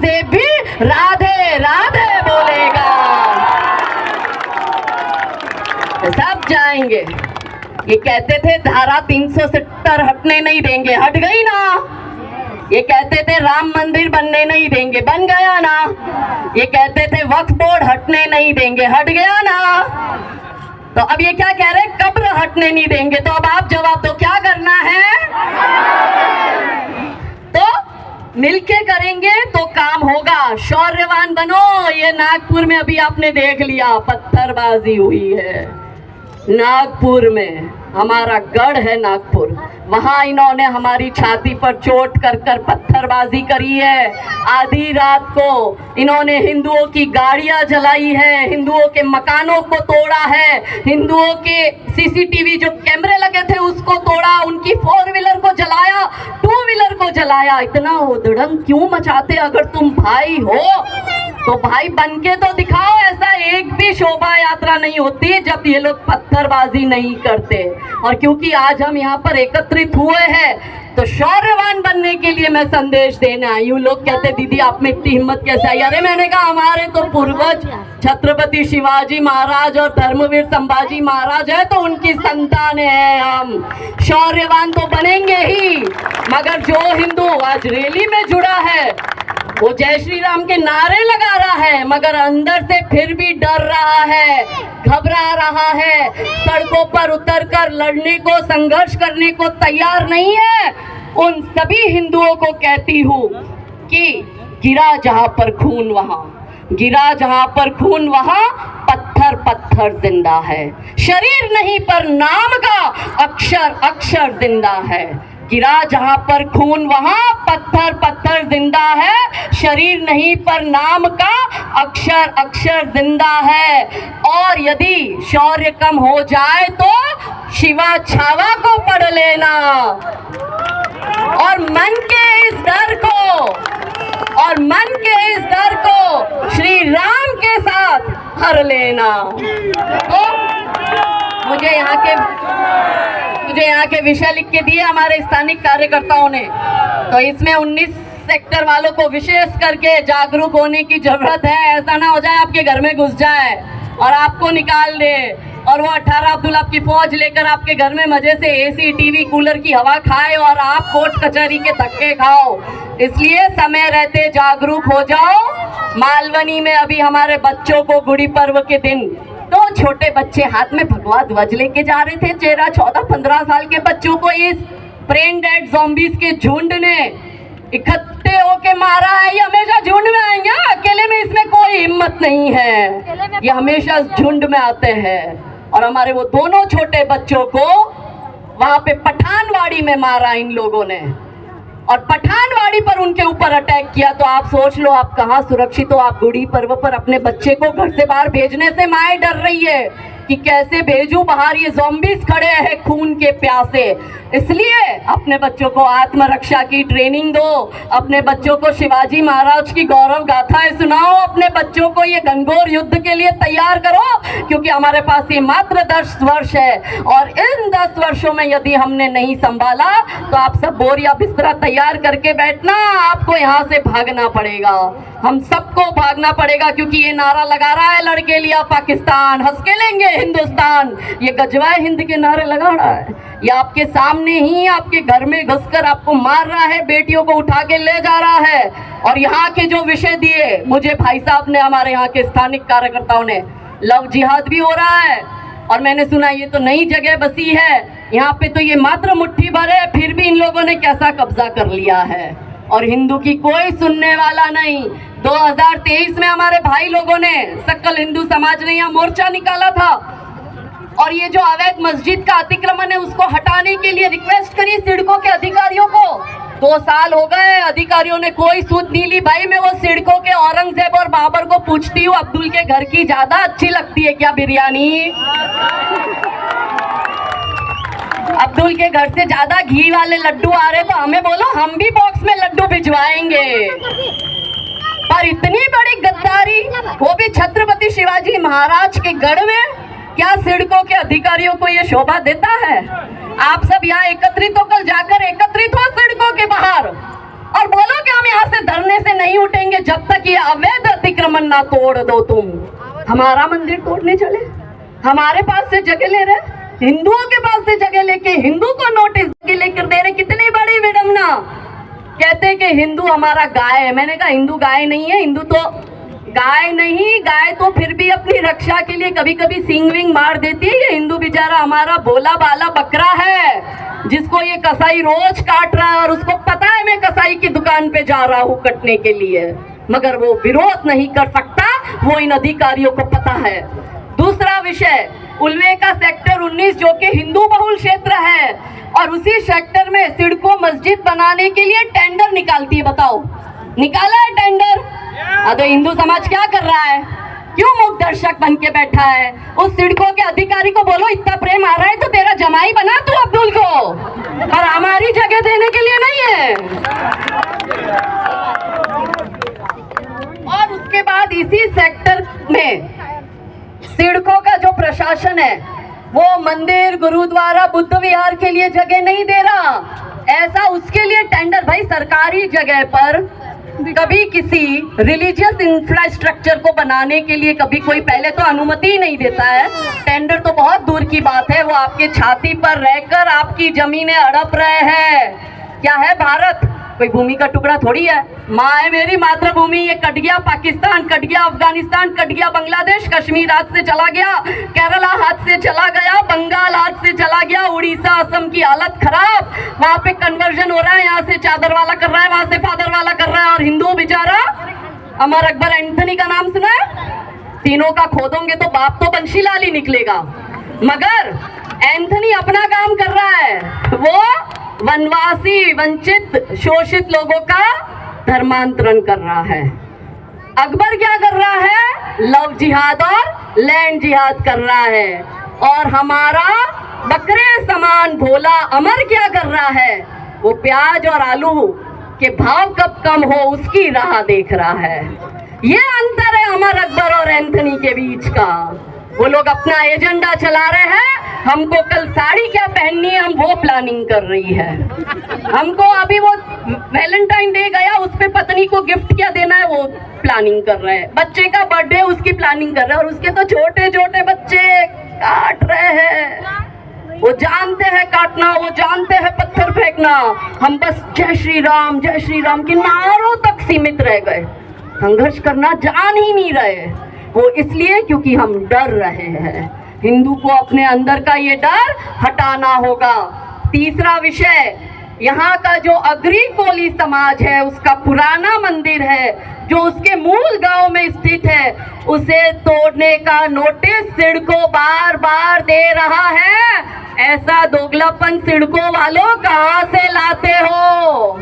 औरंगजेब भी राधे राधे बोलेगा। सब जाएंगे। ये कहते थे धारा 370 हटने नहीं देंगे, हट गई ना। ये कहते थे राम मंदिर बनने नहीं देंगे, बन गया ना। ये कहते थे वक्फ बोर्ड हटने नहीं देंगे, हट गया ना। तो अब ये क्या कह रहे हैं, कब्र हटने नहीं देंगे। तो अब आप जवाब दो, क्या करना है? तो मिलके करेंगे तो काम होगा। शौर्यवान बनो। ये नागपुर में अभी आपने देख लिया, पत्थरबाजी हुई है। नागपुर में हमारा गढ़ है नागपुर, वहां इन्होंने हमारी छाती पर चोट कर कर पत्थरबाजी करी है। आधी रात को इन्होंने हिंदुओं की गाड़ियां जलाई है, हिंदुओं के मकानों को तोड़ा है, हिंदुओं के सीसीटीवी जो कैमरे लगे थे उसको तोड़ा, उनकी 4 व्हीलर को जलाया, 2 व्हीलर को जलाया। इतना उधड़ंग क्यों मचाते? अगर तुम भाई हो तो भाई बनके तो दिखाओ। ऐसा एक भी शोभा यात्रा नहीं होती जब ये लोग पत्थरबाजी नहीं करते। और क्योंकि आज हम यहाँ पर एकत्रित हुए हैं तो शौर्यवान बनने के लिए मैं संदेश देने आई हूँ। लोग कहते दीदी आप में इतनी हिम्मत कैसे आई? अरे मैंने कहा हमारे तो पूर्वज छत्रपति शिवाजी महाराज और धर्मवीर संभाजी महाराज है, तो उनकी संतान है हम। शौर्यवान तो बनेंगे ही, मगर जो हिंदू आज रैली में जुड़ा है वो जय श्री राम के नारे लगा रहा है, मगर अंदर से फिर भी डर रहा है, घबरा रहा है, सड़कों पर उतरकर लड़ने को, संघर्ष करने को तैयार नहीं है, उन सभी हिंदुओं को कहती हूँ कि गिरा जहां पर खून वहां, गिरा जहां पर खून वहां पत्थर पत्थर जिंदा है। शरीर नहीं पर नाम का अक्षर अक्षर जिंदा है। गिरा जहां पर खून वहां पत्थर पत्थर जिंदा है। शरीर नहीं पर नाम का अक्षर अक्षर जिंदा है। और यदि शौर्य कम हो जाए तो शिवा छावा को पढ़ लेना और मन के इस डर को श्री राम के साथ हर लेना। तो मुझे यहाँ के विषय लिख के दिए हमारे स्थानिक कार्यकर्ताओं ने, तो इसमें 19 सेक्टर वालों को विशेष करके जागरूक होने की जरूरत है। ऐसा ना हो जाए आपके घर में घुस जाए और आपको निकाल दे, और वो 18 अब्दुल आपकी फौज लेकर आपके घर में मजे से एसी टीवी कूलर की हवा खाए और आप कोर्ट कचहरी के धक्के खाओ। इसलिए समय रहते जागरूक हो जाओ। मालवनी में अभी हमारे बच्चों को गुड़ी पर्व के दिन 2 छोटे बच्चे हाथ में भगवा ध्वज लेके जा रहे थे। 13, 14, 15 साल के बच्चों को इस ब्रेन डेड ज़ॉम्बीज़ के झुंड ने इकट्ठे होके मारा है। ये हमेशा झुंड में आएंगे, अकेले में इसमें कोई हिम्मत नहीं है, ये हमेशा झुंड में आते हैं। और हमारे वो दोनों छोटे बच्चों को वहां पे पठानवाड़ी में मारा इन लोगों ने, और पठानवाड़ी पर उनके ऊपर अटैक किया। तो आप सोच लो आप कहाँ सुरक्षित हो। आप गुड़ी पर्व पर अपने बच्चे को घर से बाहर भेजने से माए डर रही है कि कैसे भेजूं बाहर, ये ज़ॉम्बीज़ खड़े हैं खून के प्यासे। इसलिए अपने बच्चों को आत्मरक्षा की ट्रेनिंग दो, अपने बच्चों को शिवाजी महाराज की गौरव गाथाएं सुनाओ, अपने बच्चों को ये घनघोर युद्ध के लिए तैयार करो, क्योंकि हमारे पास ये मात्र 10 वर्ष है। और इन 10 वर्षों में यदि हमने नहीं संभाला तो आप सब बोरिया बिस्तरा तैयार करके बैठना, आपको यहाँ से भागना पड़ेगा, हम सबको भागना पड़ेगा। क्योंकि ये नारा लगा रहा है लड़के लिया पाकिस्तान, हंस के लेंगे हिंदुस्तान, ये गजवाए हिंद के नारे लगा रहा है। ये आपके सामने ही आपके घर में घुसकर आपको मार रहा है, बेटियों को उठा के ले जा रहा है। और यहाँ के जो विषय दिए मुझे भाई साहब ने, हमारे यहाँ के स्थानिक कार्यकर्ताओं ने, लव जिहाद भी हो रहा है। और मैंने सुना ये तो नई जगह बसी है, यहाँ पे तो ये मात्र मुट्ठी भर है, फिर भी इन लोगों ने कैसा कब्जा कर लिया है। और हिंदू की कोई सुनने वाला नहीं। 2023 में हमारे भाई लोगों ने, सकल हिंदू समाज ने यहाँ मोर्चा निकाला था, और ये जो अवैध मस्जिद का अतिक्रमण है उसको हटाने के लिए रिक्वेस्ट करी सिडको के अधिकारियों को। 2 साल हो गए, अधिकारियों ने कोई सूद नहीं ली। भाई मैं वो सिडको के औरंगजेब और बाबर को पूछती हूँ, अब्दुल के घर की ज्यादा अच्छी लगती है क्या बिरयानी? अब्दुल के घर से ज्यादा घी वाले लड्डू आ रहे तो हमें बोलो, हम भी बॉक्स में लड्डू भिजवाएंगे। पर इतनी बड़ी गद्दारी, वो भी छत्रपति शिवाजी महाराज के गढ़ में, क्या सिडको के अधिकारियों को ये शोभा देता है? आप सब यहाँ एकत्रित होकर जाकर एकत्रित हो सिडको के बाहर और बोलो कि हम यहाँ से धरने से नहीं उठेंगे, जब तक ये अवैध अतिक्रमण ना तोड़ दो तुम, हमारा मंदिर तोड़ने चले, हमारे पास से जगह ले रहे, हिंदुओं के पास से जगह लेके हिंदू को नोटिस लेकर दे रहे। कितनी बड़ी विडंबना। कहते कि हिंदू हमारा गाय है। मैंने कहा हिंदू गाय नहीं है, हिंदू तो गाय नहीं, गाय तो फिर भी अपनी रक्षा के लिए कभी कभी सींग विंग मार देती है। ये हिंदू बेचारा हमारा भोला बाला बकरा है, जिसको ये कसाई रोज काट रहा है और उसको पता है मैं कसाई की दुकान पे जा रहा हूँ कटने के लिए, मगर वो विरोध नहीं कर सकता, वो इन अधिकारियों को पता है। दूसरा विषय, उल्वे का सेक्टर 19 जो कि हिंदू बहुल क्षेत्र है, और उसी सेक्टर में सिडको मस्जिद बनाने के लिए टेंडर निकालती है। बताओ, निकाला है टेंडर? तो हिंदू समाज क्या कर रहा है? क्यों मूक दर्शक बन के बैठा है? उस सिडको के अधिकारी को बोलो इतना प्रेम आ रहा है तो तेरा जमाई बना तू अब्दुल को, और हमारी जगह देने के लिए नहीं है। और उसके बाद इसी सेक्टर में सिडको का जो प्रशासन है वो मंदिर, गुरुद्वारा, बुद्ध विहार के लिए जगह नहीं दे रहा। ऐसा उसके लिए टेंडर, भाई सरकारी जगह पर कभी किसी रिलीजियस इंफ्रास्ट्रक्चर को बनाने के लिए कभी कोई पहले तो अनुमति ही नहीं देता है। टेंडर तो बहुत दूर की बात है, वो आपके छाती पर रहकर आपकी जमीनें हड़प रहे हैं। क्या है भारत? कोई भूमि का टुकड़ा थोड़ी है। माँ है मेरी मातृभूमि, ये कट गया पाकिस्तान, कट गया अफगानिस्तान, कट गया बांग्लादेश, कश्मीर हाथ से चला गया, केरला हाथ से चला गया, बंगाल हाथ से चला गया, उड़ीसा, असम की हालत खराब, वहाँ पे कन्वर्जन हो रहा है, यहाँ से चादर वाला कर रहा है, वहाँ से फादर वाला कर रहा है, और हिंदू बेचारा अमर अकबर एंथनी का नाम सुना है? तीनों का खोदोगे तो बाप तो बंशीलाल ही निकलेगा, मगर एंथनी अपना काम कर रहा है, वो वनवासी, वंचित, शोषित लोगों का धर्मांतरण कर रहा है। अकबर क्या कर रहा है? लव जिहाद और लैंड जिहाद कर रहा है। और हमारा बकरे समान भोला अमर क्या कर रहा है? वो प्याज और आलू के भाव कब कम हो उसकी राह देख रहा है। ये अंतर है अमर अकबर और एंथनी के बीच का। वो लोग अपना एजेंडा चला रहे हैं, हमको कल साड़ी क्या पहननी है हम वो प्लानिंग कर रही है। हमको अभी वो वैलेंटाइन डे गया, उस पे पत्नी को गिफ्ट क्या देना है वो प्लानिंग कर रहे हैं। बच्चे का बर्थडे उसकी प्लानिंग कर रहे हैं, और उसके तो छोटे छोटे बच्चे काट रहे हैं। वो जानते हैं काटना, वो जानते हैं पत्थर फेंकना। हम बस जय श्री राम के नारों तक सीमित रह गए, संघर्ष करना जान ही नहीं रहे। वो इसलिए क्योंकि हम डर रहे हैं। हिंदू को अपने अंदर का ये डर हटाना होगा। तीसरा विषय, यहाँ का जो अग्री कोली समाज है, उसका पुराना मंदिर है जो उसके मूल गांव में स्थित है, उसे तोड़ने का नोटिस सिडको बार बार दे रहा है। ऐसा दोगलापन सिडको वालों कहाँ से लाते हो?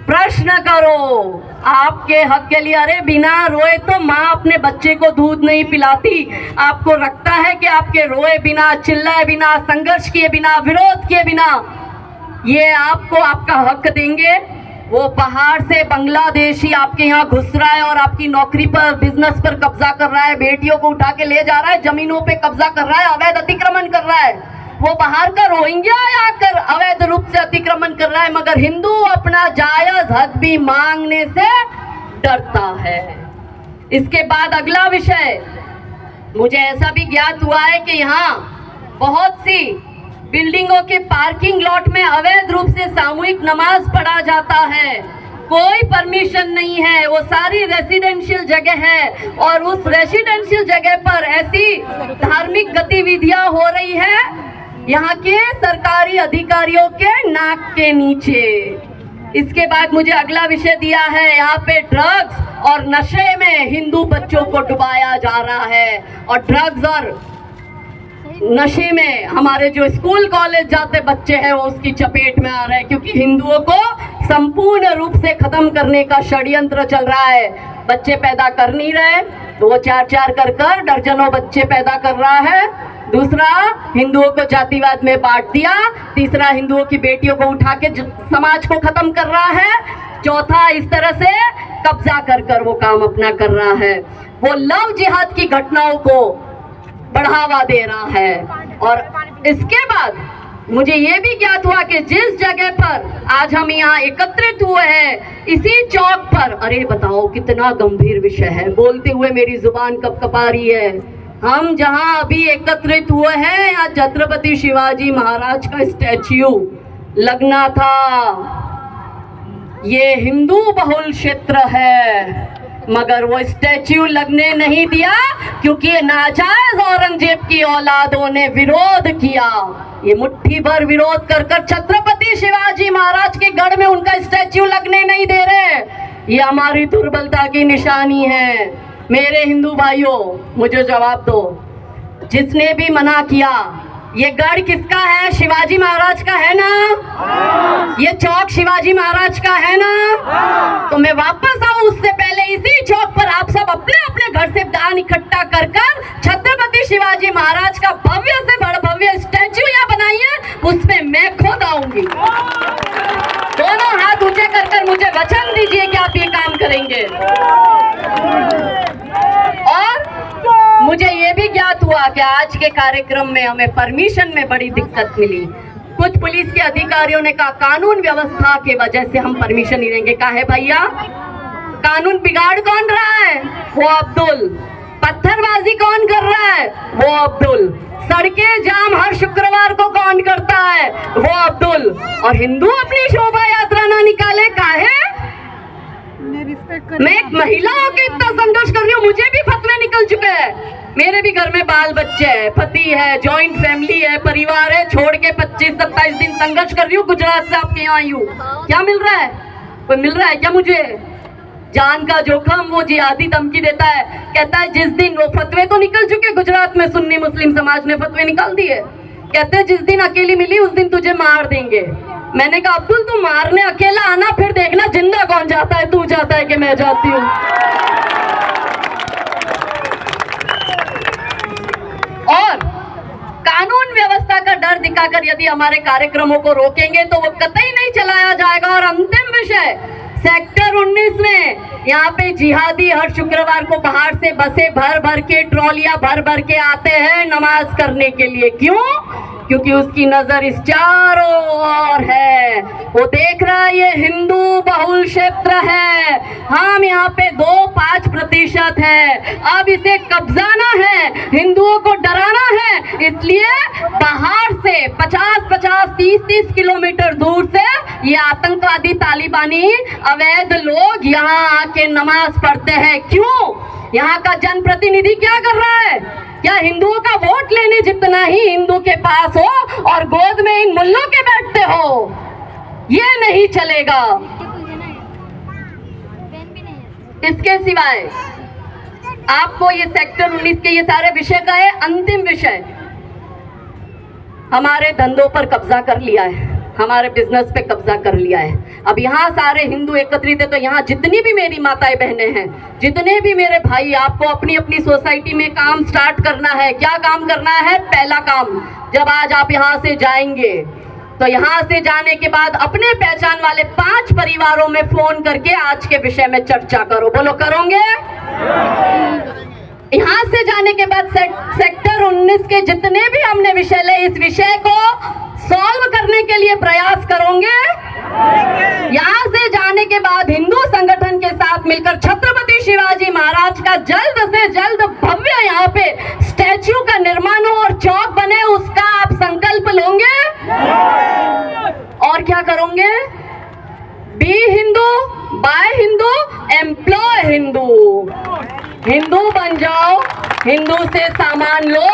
प्रश्न करो आपके हक के लिए। अरे बिना रोए तो माँ अपने बच्चे को दूध नहीं पिलाती। आपको लगता है कि आपके रोए बिना, चिल्लाए बिना, संघर्ष किए बिना, विरोध किए बिना ये आपको आपका हक देंगे? वो पहाड़ से बांग्लादेशी आपके यहाँ घुस रहा है और आपकी नौकरी पर, बिजनेस पर कब्जा कर रहा है, बेटियों को उठा के ले जा रहा है, जमीनों पे कब्जा कर रहा है, अवैध अतिक्रमण कर रहा है। वो बाहर का रोहिंग्या आकर अवैध रूप से अतिक्रमण कर रहा है, मगर हिंदू अपना जायज हक भी मांगने से डरता है। इसके बाद अगला विषय, मुझे ऐसा भी ज्ञात हुआ है कि यहाँ बहुत सी बिल्डिंगों के पार्किंग लॉट में अवैध रूप से सामूहिक नमाज पढ़ा जाता है। कोई परमिशन नहीं है, वो सारी रेसिडेंशियल जगह है, और उस रेसिडेंशियल जगह पर ऐसी धार्मिक गतिविधियां हो रही है यहाँ के सरकारी अधिकारियों के नाक के नीचे। इसके बाद मुझे अगला विषय दिया है, यहाँ पे ड्रग्स और नशे में हिंदू बच्चों को डुबाया जा रहा है, और ड्रग्स और नशे में हमारे जो स्कूल कॉलेज जाते बच्चे हैं वो उसकी चपेट में आ रहे हैं, क्योंकि हिंदुओं को संपूर्ण रूप से खत्म करने का षड्यंत्र चल रहा है। बच्चे पैदा कर नहीं रहे तो वो चार कर दर्जनों बच्चे पैदा कर रहा है। दूसरा, हिंदुओं को जातिवाद में बांट दिया। तीसरा, हिंदुओं की बेटियों को उठा के समाज को खत्म कर रहा है। चौथा, इस तरह से कब्जा कर वो काम अपना कर रहा है। वो लव जिहाद की घटनाओं को बढ़ावा दे रहा है। और इसके बाद मुझे ये भी ज्ञात हुआ कि जिस जगह पर आज हम यहाँ एकत्रित हुए हैं, इसी चौक पर, अरे बताओ कितना गंभीर विषय है, बोलते हुए मेरी जुबान कपकपा रही है। हम जहाँ अभी एकत्रित हुए हैं, यहाँ छत्रपति शिवाजी महाराज का स्टैच्यू लगना था। ये हिंदू बहुल क्षेत्र है, मगर वो स्टैच्यू लगने नहीं दिया क्योंकि नाजायज औरंगजेब की औलादों ने विरोध किया। ये मुट्ठी भर विरोध कर कर छत्रपति शिवाजी महाराज के गढ़ में उनका स्टैच्यू लगने नहीं दे रहे। ये हमारी दुर्बलता की निशानी है। मेरे हिंदू भाइयों, मुझे जवाब दो, जिसने भी मना किया, ये गढ़ किसका है? शिवाजी महाराज का है ना? ये चौक शिवाजी महाराज का है ना? तो मैं वापस आऊं उससे पहले इसी चौक पर आप सब अपने अपने घर से दान इकट्ठा कर कर छत्रपति शिवाजी महाराज का भव्य से बड़ा भव्य स्टैच्यू यहाँ बनाइए, उसमें मैं खुद आऊंगी। दोनों हाथ ऊंचे कर कर मुझे वचन दीजिए कि आप ये काम करेंगे। और मुझे ये भी ज्ञात हुआ कि आज के कार्यक्रम में हमें परमिशन में बड़ी दिक्कत मिली। कुछ पुलिस के अधिकारियों ने कहा कानून व्यवस्था के वजह से हम परमिशन नहीं देंगे। कहा है भैया, कानून बिगाड़ कौन रहा है? वो अब्दुल। पत्थरबाजी कौन कर रहा है? वो अब्दुल। सड़कें जाम हर शुक्रवार को कौन करता है? वो अब्दुल। और हिंदू अपनी शोभा यात्रा ना निकाले, काहे? मैं एक महिला होकर इतना संघर्ष कर रही हूँ, मुझे भी फतवे निकल चुके हैं। मेरे भी घर में बाल बच्चे हैं, पति है, जॉइंट फैमिली है, परिवार है, छोड़ के 25-27 दिन संघर्ष कर रही हूँ। गुजरात से आपके यहाँ आई हूँ, क्या मिल रहा है? कोई मिल रहा है क्या मुझे? जान का जोखम वो जिहादी धमकी देता है, कहता है जिस दिन वो फतवे तो निकल चुके गुजरात में, सुन्नी मुस्लिम समाज ने फतवे निकाल दिए, कहते हैं जिस दिन अकेली मिली उस दिन तुझे मार देंगे। मैंने कहा अब्दुल तू मारने अकेला आना, फिर देखना जिंदा कौन जाता है, तू जाता है कि मैं जाती हूँ। और कानून व्यवस्था का डर दिखाकर यदि हमारे कार्यक्रमों को रोकेंगे तो वो कतई नहीं चलाया जाएगा। और अंतिम विषय, सेक्टर 19 में यहाँ पे जिहादी हर शुक्रवार को बाहर से बसें भर भर के, ट्रॉलियां भर भर के आते हैं नमाज करने के लिए। क्यों? क्योंकि उसकी नजर इस चारों ओर है, वो देख रहा है ये हिंदू बहुल क्षेत्र है, हम यहाँ पे 2-5% है, अब इसे कब्जाना है, हिंदुओं को डराना है, इसलिए बाहर से 50-50, 30-30 किलोमीटर दूर से ये आतंकवादी तालिबानी अवैध लोग यहाँ आके नमाज पढ़ते हैं। क्यों? यहाँ का जनप्रतिनिधि क्या कर रहा है? क्या हिंदुओं का वोट लेने जितना ही हिंदू के पास हो और गोद में इन मुल्लों के बैठते हो? ये नहीं चलेगा। इसके सिवाय आपको ये सेक्टर 19 के ये सारे विषय का है अंतिम विषय, हमारे धंधों पर कब्जा कर लिया है, हमारे बिजनेस पे कब्जा कर लिया है। अब यहाँ सारे हिंदू एकत्रित है, तो यहाँ जितनी भी मेरी माताएं बहनें हैं, जितने भी मेरे भाई, आपको अपनी अपनी सोसाइटी में काम स्टार्ट करना है। क्या काम करना है? पहला काम, जब आज आप यहाँ से जाएंगे तो यहाँ से जाने के बाद अपने पहचान वाले 5 परिवारों में फोन करके आज के विषय में चर्चा करो। बोलो करोगे? यहाँ से जाने के बाद सेक्टर 19 के जितने भी हमने विषय ले, इस विषय को सॉल्व करने के लिए प्रयास करोगे। यहाँ से जाने के बाद हिंदू संगठन के साथ मिलकर छत्रपति शिवाजी महाराज का जल्द से जल्द भव्य यहाँ पे स्टैच्यू का निर्माण हो और चौक बने, उसका आप संकल्प लोगे। और क्या करोगे? Be Hindu, buy Hindu, employ Hindu. Hindu बन जाओ, हिंदू से सामान लो,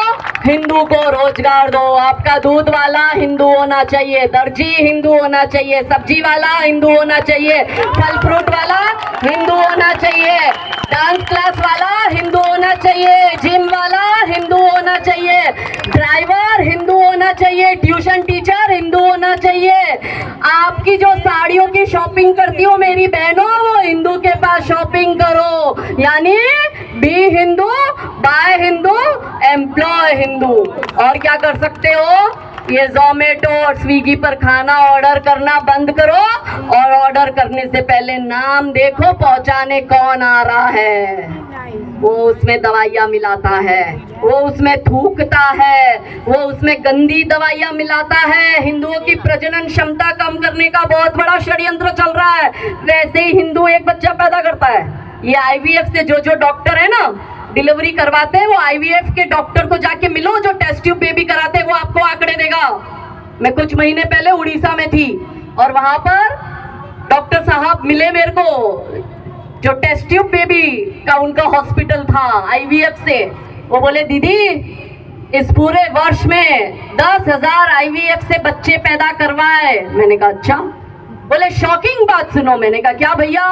हिंदू को रोजगार दो। आपका दूध वाला हिंदू होना चाहिए, दर्जी हिंदू होना चाहिए, सब्जी वाला हिंदू होना चाहिए, फल फ्रूट वाला हिंदू होना चाहिए, डांस क्लास वाला हिंदू होना चाहिए, जिम वाला हिंदू होना चाहिए, ड्राइवर हिंदू होना चाहिए, ट्यूशन टीचर हिंदू होना चाहिए। आपकी जो साड़ियों की शॉपिंग करती हो मेरी बहनों, वो हिंदू के पास शॉपिंग करो। यानी be Hindu, buy Hindu, employ Hindu. और क्या कर सकते हो? ये ज़ोमैटो और स्विगी पर खाना ऑर्डर करना बंद करो और ऑर्डर करने से पहले नाम देखो पहुंचाने कौन आ रहा है। वो उसमें दवाइयाँ मिलाता है, वो उसमें थूकता है, वो उसमें गंदी दवाइयाँ मिलाता है। हिंदुओं की प्रजनन क्षमता कम करने का बहुत बड़ा षड्यंत्र चल रहा है। वैसे ही हिंदू एक बच्चा पैदा करता है, ये आईवीएफ से जो डॉक्टर है ना डिलीवरी करवाते हैं, वो आईवीएफ के डॉक्टर को जाके मिलो जो टेस्ट ट्यूब बेबी कराते हैं, वो आपको आंकड़े देगा। मैं कुछ महीने पहले उड़ीसा में थी और वहां पर डॉक्टर साहब मिले मेरे को, जो टेस्ट ट्यूब बेबी का उनका हॉस्पिटल था आईवीएफ से। वो बोले दीदी इस पूरे वर्ष में 10,000 आईवीएफ से बच्चे पैदा करवाए। मैंने कहा अच्छा। बोले शॉकिंग बात सुनो। मैंने कहा क्या भैया?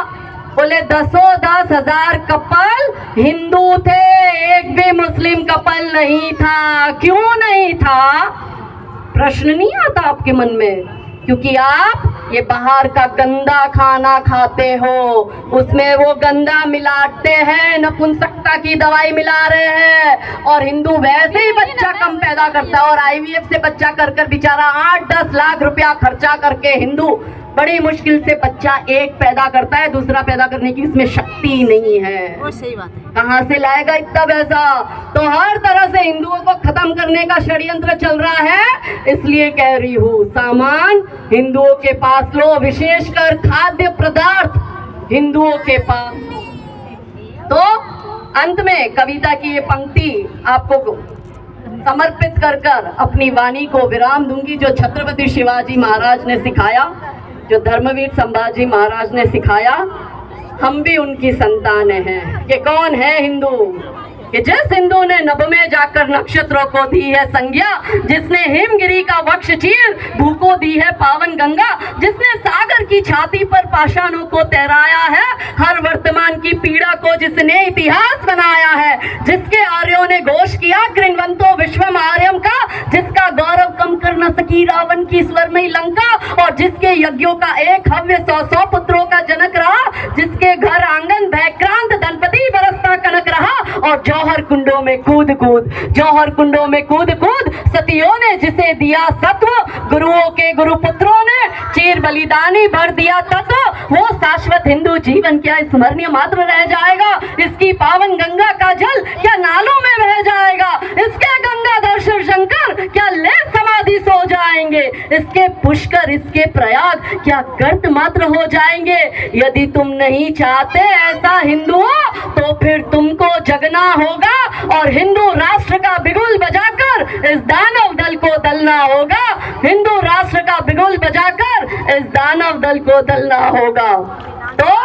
बोले 10,000 कपल हिंदू थे, एक भी मुस्लिम कपल नहीं था। क्यों नहीं था? प्रश्न नहीं आता आपके मन में? क्योंकि आप ये बाहर का गंदा खाना खाते हो, उसमें वो गंदा मिलाते हैं, नपुंसकता की दवाई मिला रहे हैं। और हिंदू वैसे ही बच्चा कम पैदा करता है और आईवीएफ से बच्चा कर कर बेचारा 8-10 लाख रुपया खर्चा करके हिंदू बड़ी मुश्किल से बच्चा एक पैदा करता है, दूसरा पैदा करने की इसमें शक्ति नहीं है। वो सही बात है। कहाँ से लाएगा इतना पैसा? तो हर तरह से हिंदुओं को खत्म करने का षड्यंत्र चल रहा है। इसलिए कह रही हूँ सामान हिंदुओं के पास लो, विशेषकर खाद्य पदार्थ हिंदुओं के पास। तो अंत में कविता की ये पंक्ति आपको समर्पित कर कर अपनी वाणी को विराम दूंगी। जो छत्रपति शिवाजी महाराज ने सिखाया, जो धर्मवीर संभाजी महाराज ने सिखाया, हम भी उनकी संतान हैं। कि कौन है हिंदू? कि जिस हिंदू ने नभ में जाकर नक्षत्रों को दी है संज्ञा, जिसने हिमगिरी का वक्ष चीर भू को दी है पावन गंगा, जिसने सागर की छाती पर पाषाणों को तैराया है, हर वर्तमान की पीड़ा को जिसने इतिहास बनाया है, जिसके आर्यों ने घोष किया कृण्वन्तो विश्वम आर्यम का, जिसका गौरव कम कर न सकी रावण की स्वर्णमयी लंका, और जिसके यज्ञों का एक हव्य 100 पुत्रों का जनक रहा, जिसके घर आंगन भयक्रांत धनपति बरसता कनक रहा, और जौहर कुंडों में कूद कूद, जौहर कुंडों में कूद कूद सतियों ने जिसे दिया सत्व, गुरुओं के गुरु पुत्रों ने चीर बलिदानी भर दिया तत्व, वो शाश्वत हिंदू जीवन क्या स्मरणीय मात्र रह जाएगा? इसकी पावन गंगा का जल क्या नालों में बह जाएगा? इसके गंगाधर शिव शंकर क्या ले समाधि सो जाएंगे? इसके पुष्कर, इसके प्रयाग क्या गर्त मात्र हो जाएंगे? यदि तुम नहीं चाहते ऐसा हिंदुओं, तो फिर तुमको जगना होगा और हिंदू राष्ट्र का बिगुल बजाकर इस दानव दल को दलना होगा। हिंदू राष्ट्र का बिगुल बजाकर इस दानव दल को दलना होगा। तो